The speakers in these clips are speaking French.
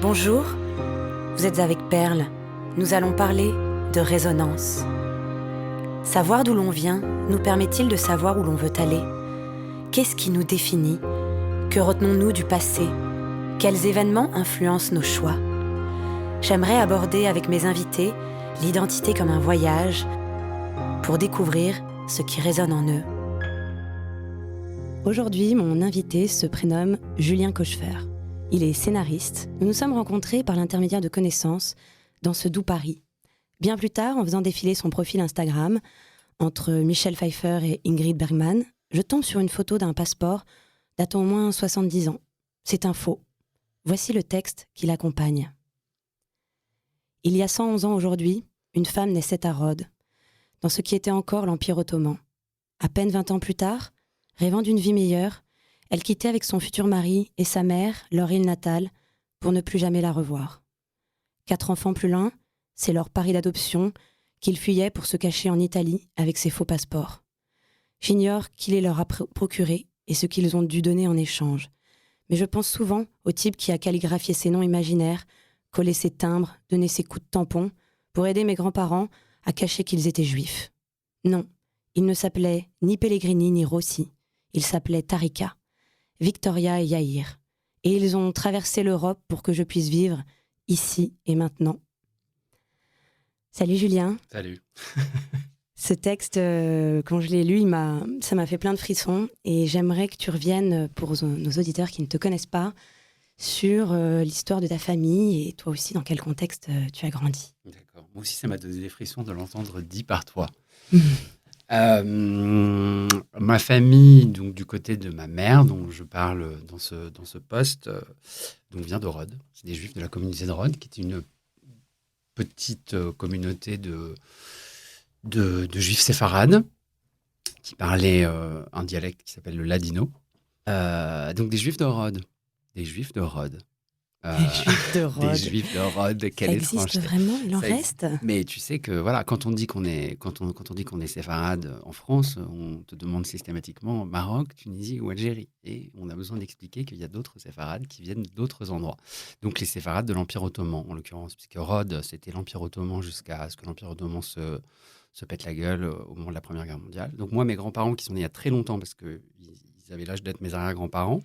Bonjour, vous êtes avec Perle. Nous allons parler de résonance. Savoir d'où l'on vient nous permet-il de savoir où l'on veut aller ? Qu'est-ce qui nous définit ? Que retenons-nous du passé ? Quels événements influencent nos choix ? J'aimerais aborder avec mes invités l'identité comme un voyage pour découvrir ce qui résonne en eux. Aujourd'hui, mon invité se prénomme Julien Cochefer. Il est scénariste. Nous nous sommes rencontrés par l'intermédiaire de connaissances dans ce doux Paris. Bien plus tard, en faisant défiler son profil Instagram, entre Michel Pfeiffer et Ingrid Bergman, je tombe sur une photo d'un passeport datant au moins 70 ans. C'est un faux. Voici le texte qui l'accompagne. Il y a 111 ans aujourd'hui, une femme naissait à Rhodes, dans ce qui était encore l'Empire ottoman. À peine 20 ans plus tard, rêvant d'une vie meilleure, elle quittait avec son futur mari et sa mère leur île natale pour ne plus jamais la revoir. 4 enfants plus loin, c'est leur Paris d'adoption qu'ils fuyaient pour se cacher en Italie avec ses faux passeports. J'ignore qui les leur a procurés et ce qu'ils ont dû donner en échange. Mais je pense souvent au type qui a calligraphié ses noms imaginaires, collé ses timbres, donné ses coups de tampon pour aider mes grands-parents à cacher qu'ils étaient juifs. Non, ils ne s'appelaient ni Pellegrini ni Rossi. Ils s'appelaient Tarika, Victoria et Yair. Et ils ont traversé l'Europe pour que je puisse vivre ici et maintenant. Salut Julien. Salut. Ce texte, quand je l'ai lu, ça m'a fait plein de frissons. Et j'aimerais que tu reviennes, pour nos auditeurs qui ne te connaissent pas, sur l'histoire de ta famille et toi aussi, dans quel contexte tu as grandi. D'accord. Moi aussi, ça m'a donné des frissons de l'entendre dit par toi. Ma famille, donc du côté de ma mère, dont je parle dans ce post, donc vient de Rhodes. C'est des Juifs de la communauté de Rhodes, qui est une petite communauté de Juifs séfarades qui parlaient un dialecte qui s'appelle le ladino. Donc des Juifs de Rhodes. Des Juifs de Rhodes. Les Juifs de Rhodes. Des Juifs de Rhodes, quelle ça existe étrangeté. vraiment, il en reste. Mais tu sais que voilà, quand on dit qu'on est séfarade en France, on te demande systématiquement Maroc, Tunisie ou Algérie, et on a besoin d'expliquer qu'il y a d'autres séfarades qui viennent d'autres endroits. Donc les séfarades de l'Empire ottoman, en l'occurrence, puisque Rhodes c'était l'Empire ottoman jusqu'à ce que l'Empire ottoman se pète la gueule au moment de la Première Guerre mondiale. Donc moi, mes grands-parents qui sont nés il y a très longtemps, parce qu'ils avaient l'âge d'être mes arrière-grands-parents.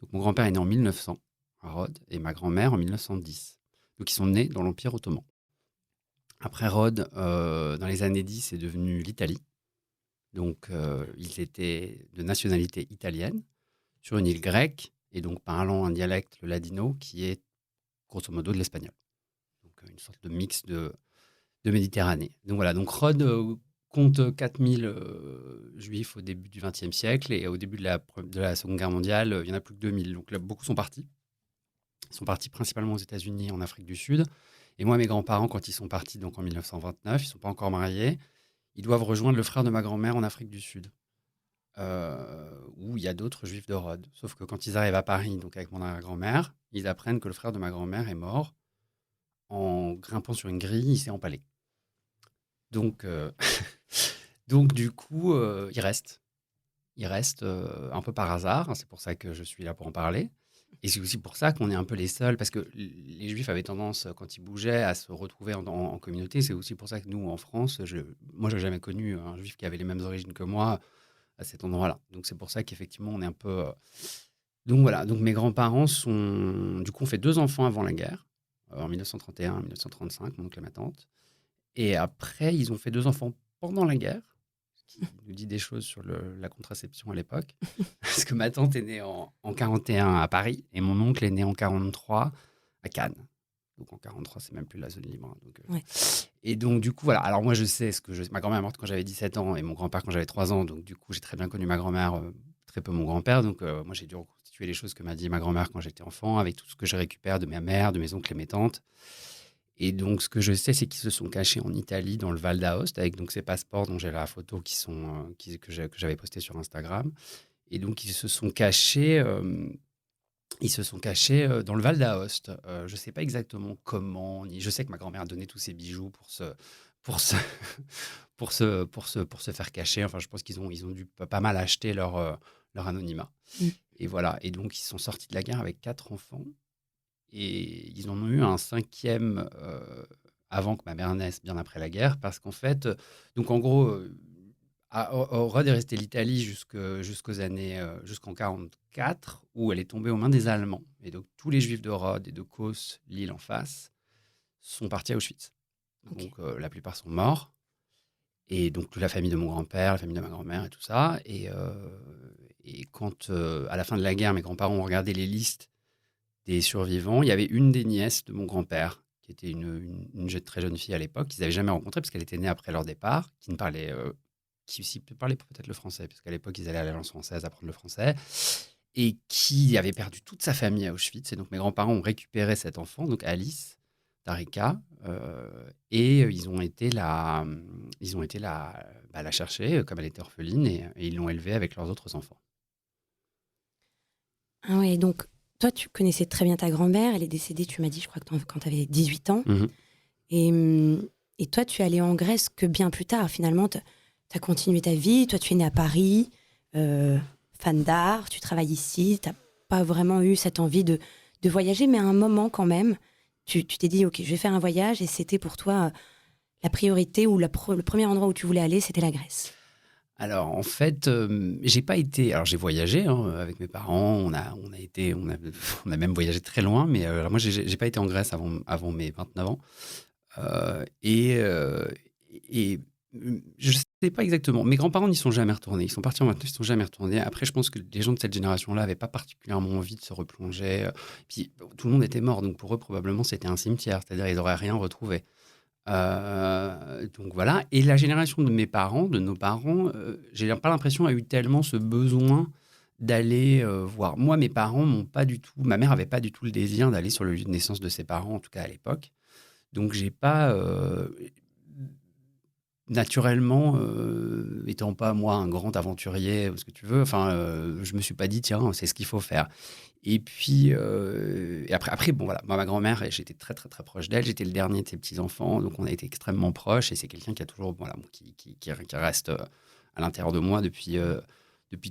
Donc mon grand-père est né en 1900 à Rhodes et ma grand-mère en 1910. Donc ils sont nés dans l'Empire ottoman. Après Rhodes, dans les années 10, c'est devenu l'Italie. Donc ils étaient de nationalité italienne sur une île grecque et donc parlant un dialecte, le ladino, qui est grosso modo de l'espagnol. Donc une sorte de mix de Méditerranée. Donc voilà, donc Rhodes compte 4000 juifs au début du XXe siècle et au début de la Seconde Guerre mondiale, il n'y en a plus que 2000. Donc là, beaucoup sont partis. Ils sont partis principalement aux États-Unis et en Afrique du Sud. Et moi, mes grands-parents, quand ils sont partis donc en 1929, ils ne sont pas encore mariés, ils doivent rejoindre le frère de ma grand-mère en Afrique du Sud, où il y a d'autres juifs de Rhodes. Sauf que quand ils arrivent à Paris, donc avec mon arrière-grand-mère, ils apprennent que le frère de ma grand-mère est mort. En grimpant sur une grille, il s'est empalé. Donc, donc du coup, il reste. Il reste un peu par hasard. C'est pour ça que je suis là pour en parler. Et c'est aussi pour ça qu'on est un peu les seuls, parce que les Juifs avaient tendance, quand ils bougeaient, à se retrouver en communauté. C'est aussi pour ça que nous, en France, moi, je n'ai jamais connu un Juif qui avait les mêmes origines que moi à cet endroit-là. Donc c'est pour ça qu'effectivement, on est un peu... Donc voilà, donc mes grands-parents sont... Du coup, on fait 2 enfants avant la guerre, en 1931 1935, mon oncle et ma tante. Et après, ils ont fait 2 enfants pendant la guerre, ce qui nous dit des choses sur la contraception à l'époque. Parce que ma tante est née en 41 à Paris et mon oncle est né en 43 à Cannes. Donc en 43, c'est même plus la zone libre. Donc, Ouais. Et donc, du coup, voilà. Alors moi, je sais ma grand-mère est morte quand j'avais 17 ans et mon grand-père quand j'avais 3 ans. Donc, du coup, j'ai très bien connu ma grand-mère, très peu mon grand-père. Donc, moi, j'ai dû reconstituer les choses que m'a dit ma grand-mère quand j'étais enfant, avec tout ce que je récupère de ma mère, de mes oncles et mes tantes. Et donc, ce que je sais, c'est qu'ils se sont cachés en Italie, dans le Val d'Aoste, avec donc ces passeports dont j'ai la photo que j'avais posté sur Instagram. Et donc, ils se sont cachés dans le Val d'Aoste. Je ne sais pas exactement comment. Je sais que ma grand-mère a donné tous ses bijoux pour se faire cacher. Enfin, je pense qu'ils ont dû pas mal acheter leur anonymat. Et voilà. Et donc, ils sont sortis de la guerre avec 4 enfants. et ils en ont eu un cinquième avant que ma mère naisse, bien après la guerre, parce qu'en fait, donc en gros, Rhodes est restée l'Italie jusqu'aux années, jusqu'en 44, où elle est tombée aux mains des Allemands. Et donc tous les Juifs de Rhodes et de Kos, l'île en face, sont partis à Auschwitz. Ok. Donc la plupart sont morts. Et donc toute la famille de mon grand-père, la famille de ma grand-mère et tout ça. Et quand, à la fin de la guerre, mes grands-parents ont regardé les listes des survivants, il y avait une des nièces de mon grand-père, qui était une très jeune fille à l'époque, qu'ils n'avaient jamais rencontrée, parce qu'elle était née après leur départ, qui ne parlait, qui aussi parlait peut-être le français, parce qu'à l'époque, ils allaient à l'Alliance française apprendre le français, et qui avait perdu toute sa famille à Auschwitz. Et donc mes grands-parents ont récupéré cet enfant, donc Alice, Tarika, et ils ont été la chercher, comme elle était orpheline, et ils l'ont élevée avec leurs autres enfants. Ah ouais, donc toi, tu connaissais très bien ta grand-mère. Elle est décédée, tu m'as dit, je crois, que quand tu avais 18 ans. Mhm. Et toi, tu es allé en Grèce que bien plus tard. Finalement, tu as continué ta vie. Toi, tu es né à Paris, fan d'art, tu travailles ici. Tu n'as pas vraiment eu cette envie de voyager, mais à un moment quand même, tu t'es dit, OK, je vais faire un voyage. Et c'était pour toi la priorité ou le premier endroit où tu voulais aller, c'était la Grèce. Alors, en fait, j'ai pas été. Alors, j'ai voyagé avec mes parents. On a même voyagé très loin. Mais alors moi, j'ai pas été en Grèce avant mes 29 ans. Euh, et, euh, et je sais pas exactement. Mes grands-parents n'y sont jamais retournés. Ils sont partis en maintenant, ils sont jamais retournés. Après, je pense que les gens de cette génération-là n'avaient pas particulièrement envie de se replonger. Puis, tout le monde était mort. Donc, pour eux, probablement, c'était un cimetière. C'est-à-dire, ils n'auraient rien retrouvé. Donc voilà. Et la génération de mes parents, de nos parents, j'ai pas l'impression a eu tellement ce besoin d'aller voir. Moi, mes parents m'ont pas du tout. Ma mère avait pas du tout le désir d'aller sur le lieu de naissance de ses parents, en tout cas à l'époque. Donc j'ai pas naturellement, étant pas moi un grand aventurier ou ce que tu veux. Enfin, je me suis pas dit tiens, c'est ce qu'il faut faire. Et puis, et après, bon voilà, moi, ma grand-mère, j'étais très, très, très proche d'elle. J'étais le dernier de ses petits-enfants, donc on a été extrêmement proches. Et c'est quelqu'un qui a toujours, voilà, qui reste à l'intérieur de moi depuis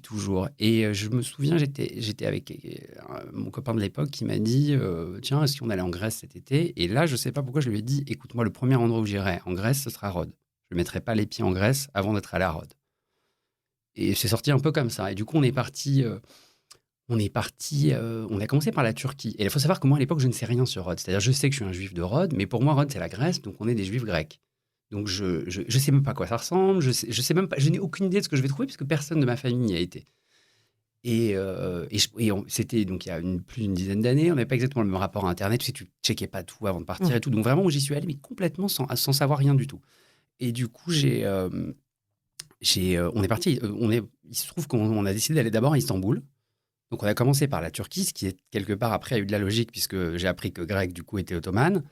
toujours. Et je me souviens, j'étais avec mon copain de l'époque qui m'a dit tiens, est-ce qu'on allait en Grèce cet été? Et là, je sais pas pourquoi je lui ai dit écoute, moi, le premier endroit où j'irai en Grèce, ce sera Rhodes. Je ne mettrai pas les pieds en Grèce avant d'être allé à Rhodes. Et c'est sorti un peu comme ça. Et du coup, on est parti. On a commencé par la Turquie. Et il faut savoir que moi, à l'époque, je ne sais rien sur Rhodes. C'est-à-dire, je sais que je suis un juif de Rhodes, mais pour moi, Rhodes, c'est la Grèce, donc on est des juifs grecs. Donc, je sais même pas à quoi ça ressemble, je sais même pas, je n'ai aucune idée de ce que je vais trouver, puisque personne de ma famille n'y a été. C'était donc il y a plus d'une dizaine d'années, on n'avait pas exactement le même rapport à Internet, tu sais, tu checkais pas tout avant de partir Ouais. et tout. Donc, vraiment, j'y suis allé, mais complètement sans savoir rien du tout. Et du coup, on est parti, il se trouve qu'on a décidé d'aller d'abord à Istanbul. Donc, on a commencé par la Turquie, ce qui est quelque part après a eu de la logique, puisque j'ai appris que grec, du coup, était ottomane.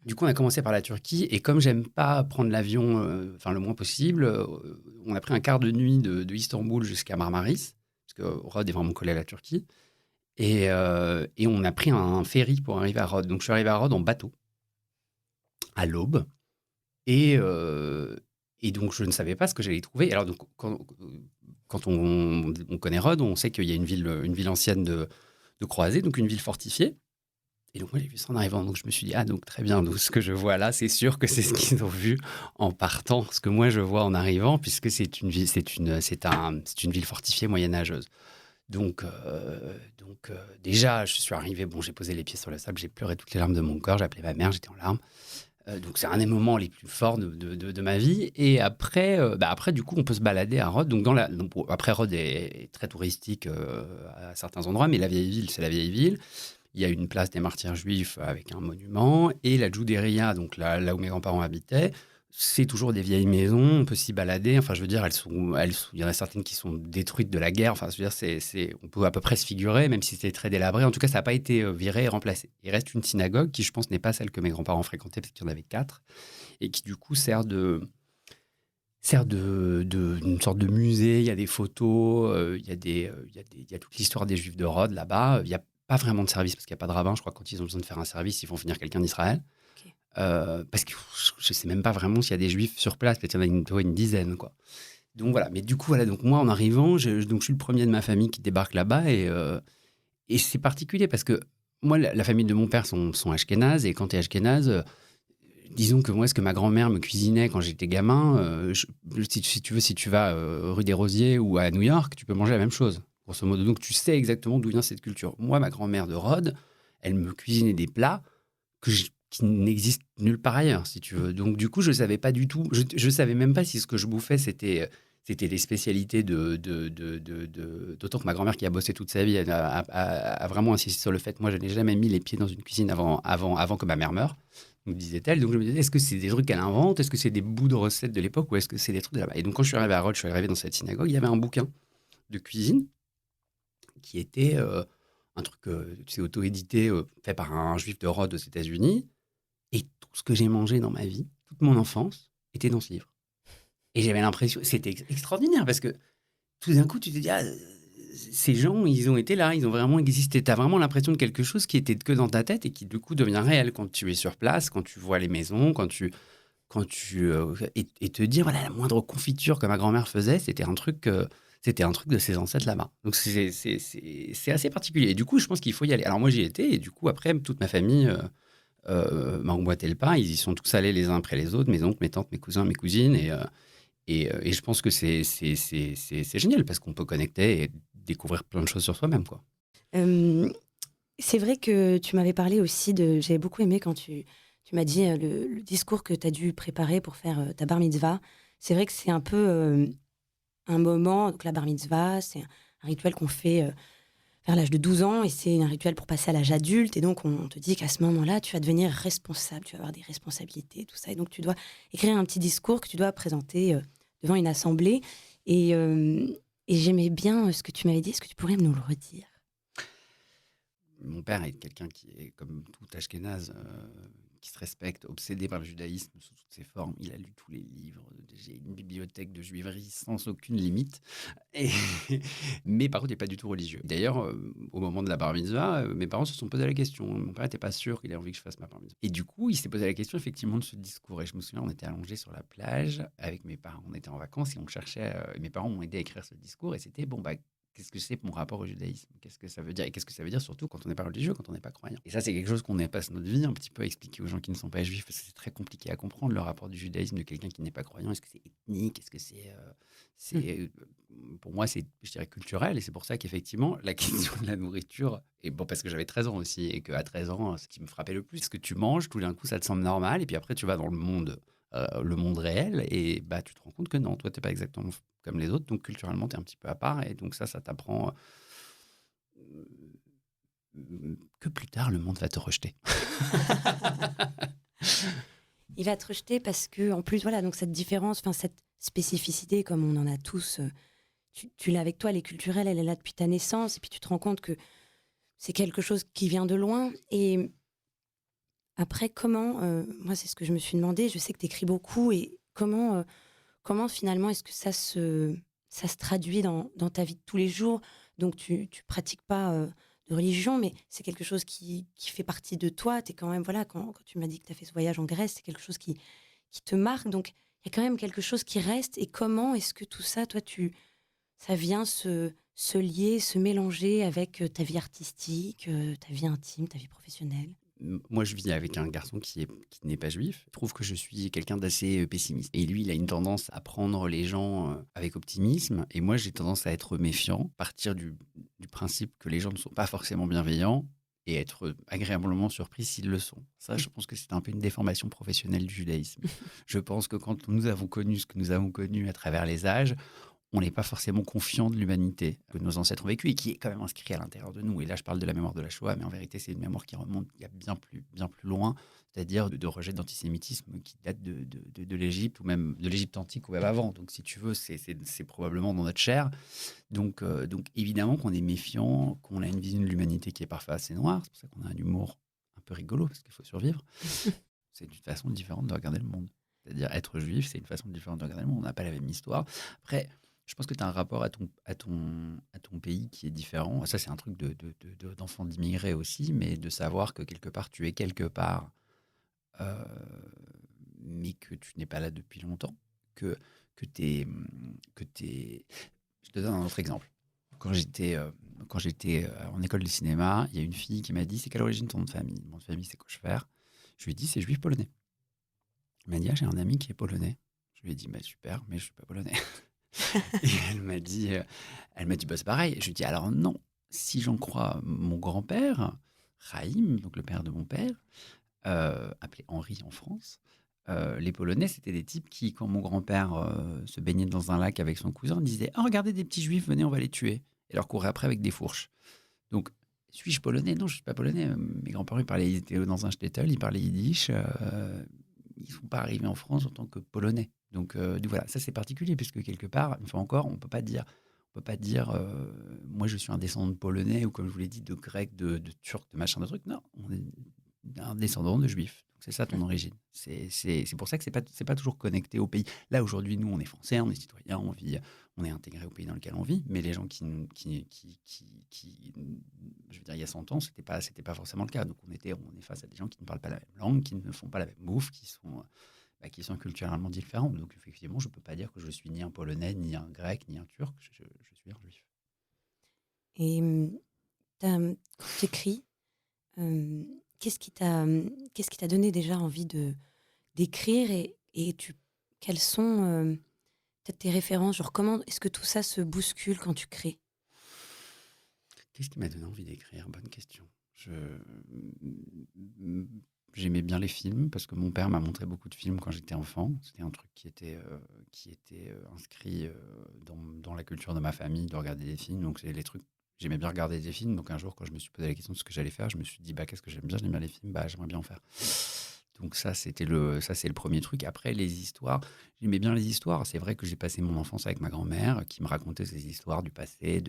Du coup, on a commencé par la Turquie. Et comme j'aime pas prendre l'avion enfin, le moins possible, on a pris un quart de nuit de Istanbul jusqu'à Marmaris, parce que Rhodes est vraiment collé à la Turquie. Et on a pris un ferry pour arriver à Rhodes. Donc, je suis arrivé à Rhodes en bateau, à l'aube. Et, et donc, je ne savais pas ce que j'allais y trouver. Alors, donc, quand on connaît Rhodes, on sait qu'il y a une ville ancienne de croisée, donc une ville fortifiée. Et donc, moi, j'ai vu ça en arrivant. Donc, je me suis dit, ah, donc très bien. Donc, ce que je vois là, c'est sûr que c'est ce qu'ils ont vu en partant. Ce que moi, je vois en arrivant, puisque c'est une ville, c'est une ville fortifiée moyenâgeuse. Déjà, je suis arrivé, bon, j'ai posé les pieds sur le sable, j'ai pleuré toutes les larmes de mon corps, j'ai appelé ma mère, j'étais en larmes. Donc, c'est un des moments les plus forts de ma vie. Et après, après, du coup, on peut se balader à Rhodes. Après, Rhodes est très touristique à certains endroits, mais la vieille ville, c'est la vieille ville. Il y a une place des martyrs juifs avec un monument. Et la Juderia, donc là où mes grands-parents habitaient, c'est toujours des vieilles maisons. On peut s'y balader. Enfin, je veux dire, il y en a certaines qui sont détruites de la guerre. Enfin, je veux dire, on peut à peu près se figurer, même si c'était très délabré. En tout cas, ça n'a pas été viré et remplacé. Il reste une synagogue qui, je pense, n'est pas celle que mes grands-parents fréquentaient, parce qu'il y en avait 4, et qui, du coup, sert d'une sorte de musée. Il y a des photos, il y a toute l'histoire des Juifs de Rhodes là-bas. Il n'y a pas vraiment de service parce qu'il n'y a pas de rabbin. Je crois que quand ils ont besoin de faire un service, ils font venir quelqu'un d'Israël. Ok. Parce que je ne sais même pas vraiment s'il y a des Juifs sur place. Peut-être qu'il y en a une dizaine, quoi. Donc voilà. Mais du coup, voilà. Donc moi, en arrivant, je suis le premier de ma famille qui débarque là-bas et c'est particulier parce que moi, la famille de mon père sont ashkénazes, et quand tu es ashkénaze, disons que moi, ce que ma grand-mère me cuisinait quand j'étais gamin, si tu veux, si tu vas rue des Rosiers ou à New York, tu peux manger la même chose, grosso modo. Donc, tu sais exactement d'où vient cette culture. Moi, ma grand-mère de Rhodes, elle me cuisinait des plats qui n'existent nulle part ailleurs, si tu veux. Donc, du coup, je savais pas du tout. Je savais même pas si ce que je bouffais, c'était les spécialités d'autant que ma grand-mère qui a bossé toute sa vie a vraiment insisté sur le fait, moi je n'ai jamais mis les pieds dans une cuisine avant que ma mère meure, donc disait-elle. Donc je me disais, est-ce que c'est des trucs qu'elle invente, est-ce que c'est des bouts de recettes de l'époque, ou est-ce que c'est des trucs de là-bas? Et donc quand je suis arrivé à Rhodes, je suis arrivé dans cette synagogue, il y avait un bouquin de cuisine qui était un truc tu sais, auto-édité, fait par un juif de Rhodes aux États-Unis, et tout ce que j'ai mangé dans ma vie, toute mon enfance, était dans ce livre. Et j'avais l'impression, c'était extraordinaire, parce que tout d'un coup, tu te dis, ah, ces gens, ils ont été là, ils ont vraiment existé. Tu as vraiment l'impression de quelque chose qui était que dans ta tête et qui, du coup, devient réel quand tu es sur place, quand tu vois les maisons, et te dire, voilà, la moindre confiture que ma grand-mère faisait, c'était un truc de ses ancêtres là-bas. Donc, c'est assez particulier. Et du coup, je pense qu'il faut y aller. Alors, moi, j'y étais, et du coup, après, toute ma famille m'a emboîté le pas. Ils y sont tous allés les uns après les autres, mes oncles, mes tantes, mes cousins, mes cousines. Et je pense que c'est génial parce qu'on peut connecter et découvrir plein de choses sur soi-même, quoi. Euh, c'est vrai que tu m'avais parlé aussi de. J'avais beaucoup aimé quand tu m'as dit le discours que tu as dû préparer pour faire ta bar mitzvah. C'est vrai que c'est un peu un moment. Donc, la bar mitzvah, c'est un rituel qu'on fait vers l'âge de 12 ans et c'est un rituel pour passer à l'âge adulte. Et donc, on te dit qu'à ce moment-là, tu vas devenir responsable, tu vas avoir des responsabilités, tout ça. Et donc, tu dois écrire un petit discours que tu dois présenter devant une assemblée. Et, euh, et j'aimais bien ce que tu m'avais dit. Est-ce que tu pourrais nous le redire? Mon père est quelqu'un qui est, comme tout Ashkénaze, qui se respecte, obsédé par le judaïsme sous toutes ses formes. Il a lu tous les livres. J'ai une bibliothèque de juiverie sans aucune limite. Et mais par contre, il n'est pas du tout religieux. D'ailleurs, au moment de la bar mitzvah, mes parents se sont posé la question. Mon père n'était pas sûr qu'il ait envie que je fasse ma bar mitzvah. Et du coup, il s'est posé la question effectivement de ce discours. Et je me souviens, on était allongés sur la plage avec mes parents. On était en vacances et on cherchait. Mes parents m'ont aidé à écrire ce discours. Et c'était bon, bah, qu'est-ce que c'est mon rapport au judaïsme? Qu'est-ce que ça veut dire? Et qu'est-ce que ça veut dire surtout quand on n'est pas religieux, quand on n'est pas croyant? Et ça, c'est quelque chose qu'on passe notre vie un petit peu à expliquer aux gens qui ne sont pas juifs, parce que c'est très compliqué à comprendre le rapport du judaïsme de quelqu'un qui n'est pas croyant. Est-ce que c'est ethnique? Est-ce que pour moi, c'est, je dirais, culturel. Et c'est pour ça qu'effectivement, la question de la nourriture, et bon, parce que j'avais 13 ans aussi, et qu'à 13 ans, ce qui me frappait le plus, c'est que tu manges, tout d'un coup, ça te semble normal, et puis après, tu vas dans le monde réel, et bah, tu te rends compte que non, toi, tu n'es pas exactement comme les autres, donc culturellement, tu es un petit peu à part, et donc ça t'apprend que plus tard, le monde va te rejeter. Il va te rejeter parce que, en plus, voilà, donc cette différence, enfin, cette spécificité, comme on en a tous, tu l'as avec toi, elle est culturelle, elle est là depuis ta naissance, et puis tu te rends compte que c'est quelque chose qui vient de loin. Et après, comment, moi, c'est ce que je me suis demandé, je sais que tu écris beaucoup, et comment finalement est-ce que ça se traduit dans ta vie de tous les jours? Donc, tu pratiques pas de religion, mais c'est quelque chose qui fait partie de toi. T'es quand même, voilà, quand tu m'as dit que tu as fait ce voyage en Grèce, c'est quelque chose qui te marque. Donc, il y a quand même quelque chose qui reste. Et comment est-ce que tout ça, toi, ça vient se lier, se mélanger avec ta vie artistique, ta vie intime, ta vie professionnelle? Moi, je vis avec un garçon qui n'est pas juif. Je trouve que je suis quelqu'un d'assez pessimiste. Et lui, il a une tendance à prendre les gens avec optimisme. Et moi, j'ai tendance à être méfiant, partir du principe que les gens ne sont pas forcément bienveillants et être agréablement surpris s'ils le sont. Ça, je pense que c'est un peu une déformation professionnelle du judaïsme. Je pense que quand nous avons connu ce que nous avons connu à travers les âges, on n'est pas forcément confiant de l'humanité que nos ancêtres ont vécu et qui est quand même inscrit à l'intérieur de nous. Et là, je parle de la mémoire de la Shoah, mais en vérité, c'est une mémoire qui remonte il y a bien plus loin, c'est-à-dire de rejet d'antisémitisme qui date de l'Égypte, ou même de l'Égypte antique, ou même avant. Donc, si tu veux, c'est probablement dans notre chair. Donc évidemment qu'on est méfiant, qu'on a une vision de l'humanité qui est parfois assez noire. C'est pour ça qu'on a un humour un peu rigolo, parce qu'il faut survivre. C'est une façon différente de regarder le monde. C'est-à-dire, être juif, c'est une façon différente de regarder le monde. On n'a pas la même histoire. Après, je pense que tu as un rapport à ton pays qui est différent. Ça, c'est un truc d'enfant d'immigrés aussi, mais de savoir que quelque part, tu es quelque part, euh, mais que tu n'es pas là depuis longtemps. Que t'es. Je te donne un autre exemple. quand j'étais en école de cinéma, il y a une fille qui m'a dit: «C'est quelle origine ton nom de famille?» Mon nom de famille, c'est Cochefer. Je lui ai dit: «C'est juif polonais». Elle m'a dit: «Ah, j'ai un ami qui est polonais». Je lui ai dit: «Bah, super, mais je suis pas polonais». Et elle m'a dit: «Bah, c'est pareil». Je lui ai dit: «Alors non, si j'en crois mon grand-père, Chaim, donc le père de mon père, appelé Henri en France, les Polonais, c'était des types qui, quand mon grand-père se baignait dans un lac avec son cousin, disaient: "Ah, regardez des petits juifs, venez, on va les tuer." Et leur couraient après avec des fourches. Donc, suis-je polonais? Non, je ne suis pas polonais. Mes grands-parents, ils étaient dans un shtetl, ils parlaient yiddish. Ils ne sont pas arrivés en France en tant que polonais. Donc voilà, ça c'est particulier, puisque quelque part, une fois encore, on ne peut pas dire, moi je suis un descendant de polonais, ou comme je vous l'ai dit, de grec, de turc, de machin, de truc. Non, on est un descendant de juif. Donc c'est ça ton origine. C'est pour ça que c'est pas toujours connecté au pays. Là aujourd'hui, nous on est français, on est citoyens, on vit, on est intégré au pays dans lequel on vit. Mais les gens je veux dire, il y a 100 ans, c'était pas forcément le cas. Donc on est face à des gens qui ne parlent pas la même langue, qui ne font pas la même bouffe, qui sont culturellement différents. Donc effectivement, je peux pas dire que je suis ni un Polonais, ni un Grec, ni un Turc. Je suis un Juif. Et quand tu écris, qu'est-ce qui t'a donné déjà envie d'écrire, quelles sont peut-être tes références, genre comment est-ce que tout ça se bouscule quand tu crées? Qu'est-ce qui m'a donné envie d'écrire? Bonne question. J'aimais bien les films parce que mon père m'a montré beaucoup de films quand j'étais enfant. C'était un truc qui était inscrit dans la culture de ma famille, de regarder des films. Donc, c'est les trucs. J'aimais bien regarder des films. Donc, un jour, quand je me suis posé la question de ce que j'allais faire, je me suis dit, bah, qu'est-ce que j'aime bien? J'aime bien les films. Bah, j'aimerais bien en faire. Donc, ça, c'est le premier truc. Après, les histoires. J'aimais bien les histoires. C'est vrai que j'ai passé mon enfance avec ma grand-mère qui me racontait ces histoires du passé,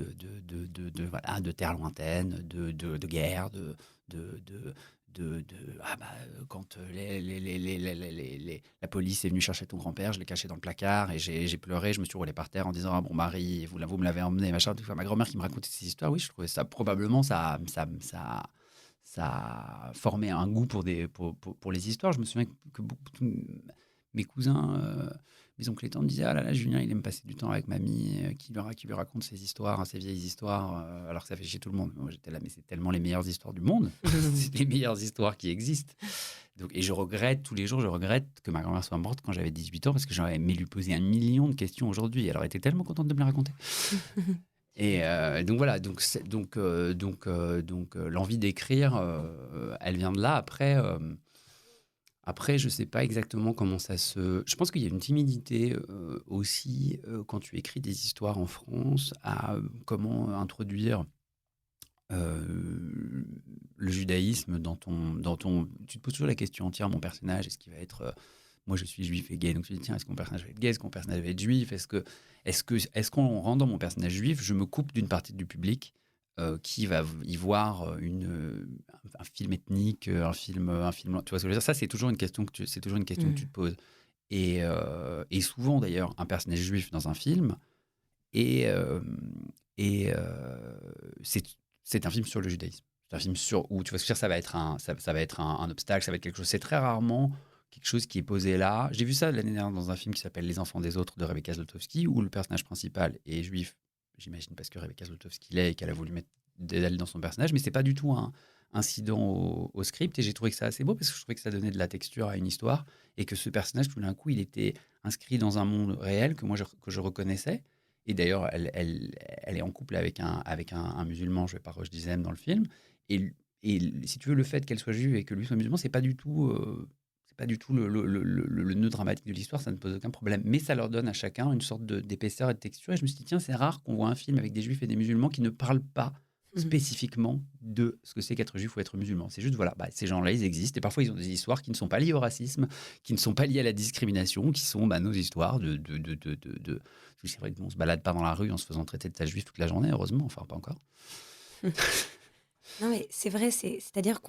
voilà, de terres lointaines, de guerre, quand la police est venue chercher ton grand-père, je l'ai caché dans le placard et j'ai pleuré, je me suis roulé par terre en disant: «Ah, bon mari, vous me l'avez emmené, machin». Tout ça. Ma grand-mère qui me racontait ces histoires, oui, je trouvais ça, probablement, ça a formé un goût pour les histoires. Je me souviens que beaucoup de mes cousins, mes oncles et tantes disaient: «Ah là là, Julien, il aime passer du temps avec mamie, qui lui raconte ses histoires, ses vieilles histoires, alors que ça fait chier tout le monde». Moi, j'étais là: «Mais c'est tellement les meilleures histoires du monde, c'est les meilleures histoires qui existent». Donc, et tous les jours, je regrette que ma grand-mère soit morte quand j'avais 18 ans, parce que j'aurais aimé lui poser 1 million de questions aujourd'hui. Elle aurait été tellement contente de me les raconter. Et donc voilà, l'envie d'écrire, elle vient de là. Après, je ne sais pas exactement comment ça se... Je pense qu'il y a une timidité aussi quand tu écris des histoires en France, à comment introduire le judaïsme dans ton... Tu te poses toujours la question: tiens, mon personnage, est-ce qu'il va être... moi, je suis juif et gay, donc tu te dis: tiens, est-ce que mon personnage va être gay? Est-ce que mon personnage va être juif? Est-ce qu'en rendant mon personnage juif, je me coupe d'une partie du public qui va y voir un film ethnique, un film... Tu vois ce que je veux dire? Ça, c'est toujours une question que tu te poses. Et souvent, d'ailleurs, un personnage juif dans un film, et c'est un film sur le judaïsme. C'est un film où, tu vois ce que je veux dire, ça va être un obstacle, ça va être quelque chose. C'est très rarement quelque chose qui est posé là. J'ai vu ça l'année dernière dans un film qui s'appelle Les enfants des autres de Rebecca Zlotowski, où le personnage principal est juif, j'imagine parce que Rebecca Zlotowski l'est et qu'elle a voulu mettre d'elle dans son personnage, mais c'est pas du tout un incident au script. Et j'ai trouvé que ça assez beau parce que je trouvais que ça donnait de la texture à une histoire et que ce personnage, tout d'un coup, il était inscrit dans un monde réel que je reconnaissais. Et d'ailleurs, elle est en couple avec un musulman joué par Roche Dizem dans le film. Et si tu veux, le fait qu'elle soit juive et que lui soit musulman, c'est pas du tout le nœud dramatique de l'histoire, ça ne pose aucun problème. Mais ça leur donne à chacun une sorte d'épaisseur et de texture. Et je me suis dit, tiens, c'est rare qu'on voit un film avec des juifs et des musulmans qui ne parlent pas spécifiquement de ce que c'est qu'être juif ou être musulman. C'est juste, voilà, ces gens-là, ils existent. Et parfois, ils ont des histoires qui ne sont pas liées au racisme, qui ne sont pas liées à la discrimination, qui sont nos histoires c'est vrai qu'on ne se balade pas dans la rue en se faisant traiter de sale juif toute la journée, heureusement. Enfin, pas encore. Non, mais c'est vrai, c'est-à-dire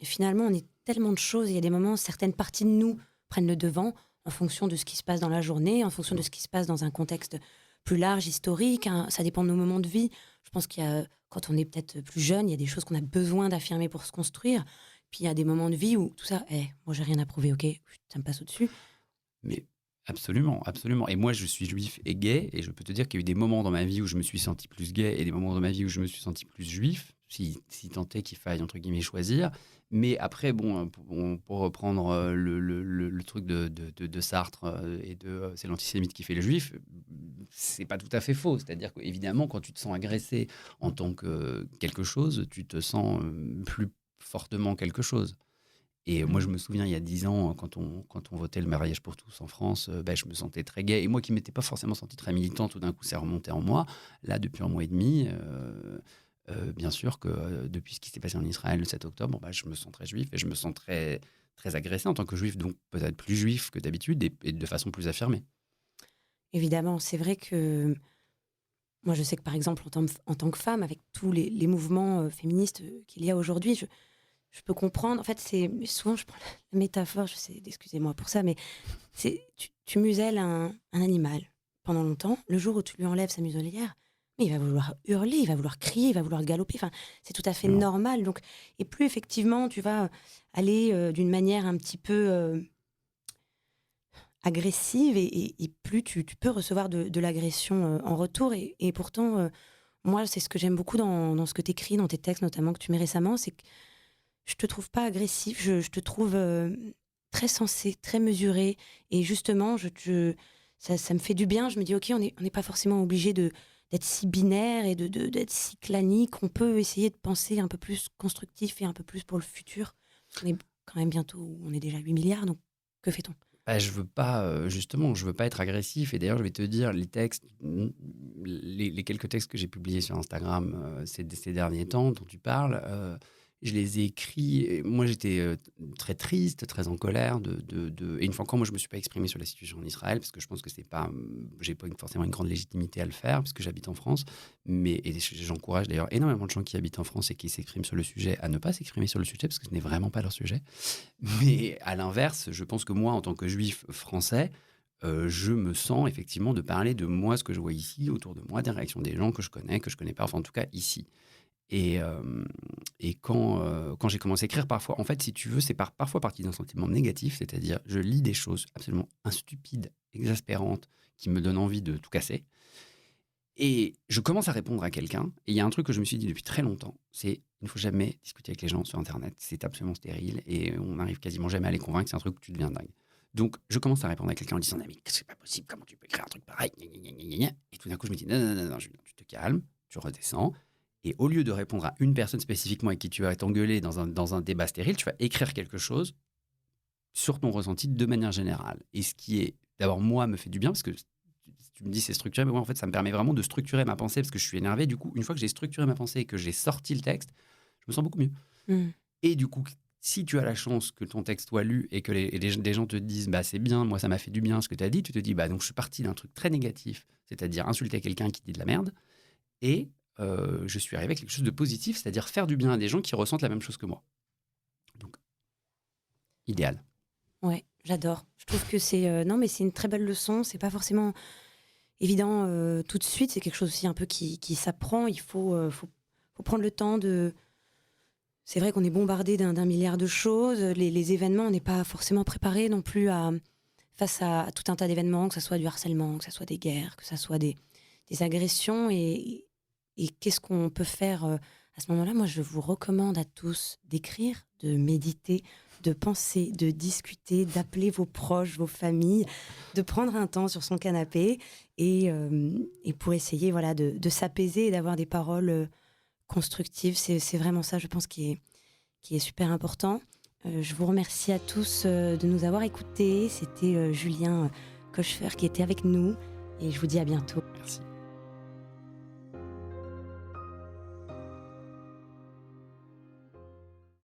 finalement, on est tellement de choses. Il y a des moments, certaines parties de nous prennent le devant en fonction de ce qui se passe dans la journée, en fonction de ce qui se passe dans un contexte plus large, historique. Ça dépend de nos moments de vie. Je pense qu'il y a, quand on est peut-être plus jeune, il y a des choses qu'on a besoin d'affirmer pour se construire. Puis il y a des moments de vie où tout ça, moi j'ai rien à prouver, ok, ça me passe au-dessus. Mais Absolument, absolument. Et moi, je suis juif et gay, et je peux te dire qu'il y a eu des moments dans ma vie où je me suis senti plus gay et des moments dans ma vie où je me suis senti plus juif, si tant est qu'il faille, entre guillemets, choisir. Mais après, bon, pour reprendre le truc de Sartre et de c'est l'antisémite qui fait le juif, c'est pas tout à fait faux. C'est-à-dire qu'évidemment, quand tu te sens agressé en tant que quelque chose, tu te sens plus fortement quelque chose. Et moi, je me souviens, il y a 10 ans, quand on votait le mariage pour tous en France, je me sentais très gay. Et moi qui ne m'étais pas forcément senti très militant, tout d'un coup, c'est remonté en moi. Là, depuis un mois et demi, bien sûr que depuis ce qui s'est passé en Israël le 7 octobre, je me sens très juif et je me sens très, très agressé en tant que juif, donc peut-être plus juif que d'habitude et de façon plus affirmée. Évidemment, c'est vrai que moi, je sais que par exemple, en tant que femme, avec tous les mouvements féministes qu'il y a aujourd'hui, je peux comprendre. En fait, souvent, je prends la métaphore, je sais, excusez-moi pour ça, mais tu muselles un animal pendant longtemps. Le jour où tu lui enlèves sa muselière, mais il va vouloir hurler, il va vouloir crier, il va vouloir galoper. Enfin, c'est tout à fait Absolument. normal. Donc, et plus effectivement, tu vas aller d'une manière un petit peu agressive et plus tu peux recevoir de l'agression en retour. Et pourtant, moi, c'est ce que j'aime beaucoup dans ce que tu écris, dans tes textes notamment que tu mets récemment, c'est que je te trouve pas agressif, je te trouve très sensé, très mesuré. Et justement, ça me fait du bien. Je me dis, ok, on n'est pas forcément obligé d'être si binaire et d'être si clanique. On peut essayer de penser un peu plus constructif et un peu plus pour le futur. Parce qu'on est quand même bientôt, on est déjà 8 milliards, donc que fait-on? Je veux pas, justement, je veux pas être agressif. Et d'ailleurs, je vais te dire, les textes, les quelques textes que j'ai publiés sur Instagram ces derniers temps, dont tu parles, je les ai écrits. Et moi, j'étais très triste, très en colère. Et une fois encore, moi, je me suis pas exprimé sur la situation en Israël parce que je pense que c'est pas, j'ai pas forcément une grande légitimité à le faire parce que j'habite en France. Et j'encourage d'ailleurs énormément de gens qui habitent en France et qui s'expriment sur le sujet à ne pas s'exprimer sur le sujet parce que ce n'est vraiment pas leur sujet. Mais à l'inverse, je pense que moi, en tant que juif français, je me sens effectivement de parler de moi, ce que je vois ici, autour de moi, des réactions des gens que je connais pas, enfin en tout cas ici. Et, quand j'ai commencé à écrire, parfois, en fait, si tu veux, c'est parfois parti d'un sentiment négatif, c'est-à-dire je lis des choses absolument instupides, exaspérantes, qui me donnent envie de tout casser. Et je commence à répondre à quelqu'un. Et il y a un truc que je me suis dit depuis très longtemps, c'est il ne faut jamais discuter avec les gens sur Internet. C'est absolument stérile et on n'arrive quasiment jamais à les convaincre. C'est un truc où tu deviens dingue. Donc, je commence à répondre à quelqu'un en disant « Mais c'est pas possible, comment tu peux écrire un truc pareil ?» Et tout d'un coup, je me dis « Non, Julien, tu te calmes, tu redescends. » Et au lieu de répondre à une personne spécifiquement avec qui tu vas t'engueuler dans un débat stérile, tu vas écrire quelque chose sur ton ressenti de manière générale. Et ce qui est, d'abord, moi, me fait du bien parce que tu me dis c'est structuré, mais moi en fait ça me permet vraiment de structurer ma pensée parce que je suis énervé. Du coup, une fois que j'ai structuré ma pensée et que j'ai sorti le texte, je me sens beaucoup mieux. Et du coup, si tu as la chance que ton texte soit lu et que des gens te disent c'est bien, moi ça m'a fait du bien ce que tu as dit, tu te dis donc je suis parti d'un truc très négatif, c'est-à-dire insulter quelqu'un qui dit de la merde, et je suis arrivé avec quelque chose de positif, c'est-à-dire faire du bien à des gens qui ressentent la même chose que moi. Donc, idéal. Ouais, j'adore. Je trouve que non, mais c'est une très belle leçon. C'est pas forcément évident tout de suite. C'est quelque chose aussi un peu qui s'apprend. Il faut prendre le temps de. C'est vrai qu'on est bombardé d'un milliard de choses. Les événements, on n'est pas forcément préparé non plus face à tout un tas d'événements, que ce soit du harcèlement, que ce soit des guerres, que ce soit des agressions. Et qu'est-ce qu'on peut faire à ce moment-là? Moi, je vous recommande à tous d'écrire, de méditer, de penser, de discuter, d'appeler vos proches, vos familles, de prendre un temps sur son canapé et pour essayer de s'apaiser et d'avoir des paroles constructives. C'est vraiment ça, je pense, qui est super important. Je vous remercie à tous de nous avoir écoutés. C'était Julien Kochfer qui était avec nous et je vous dis à bientôt.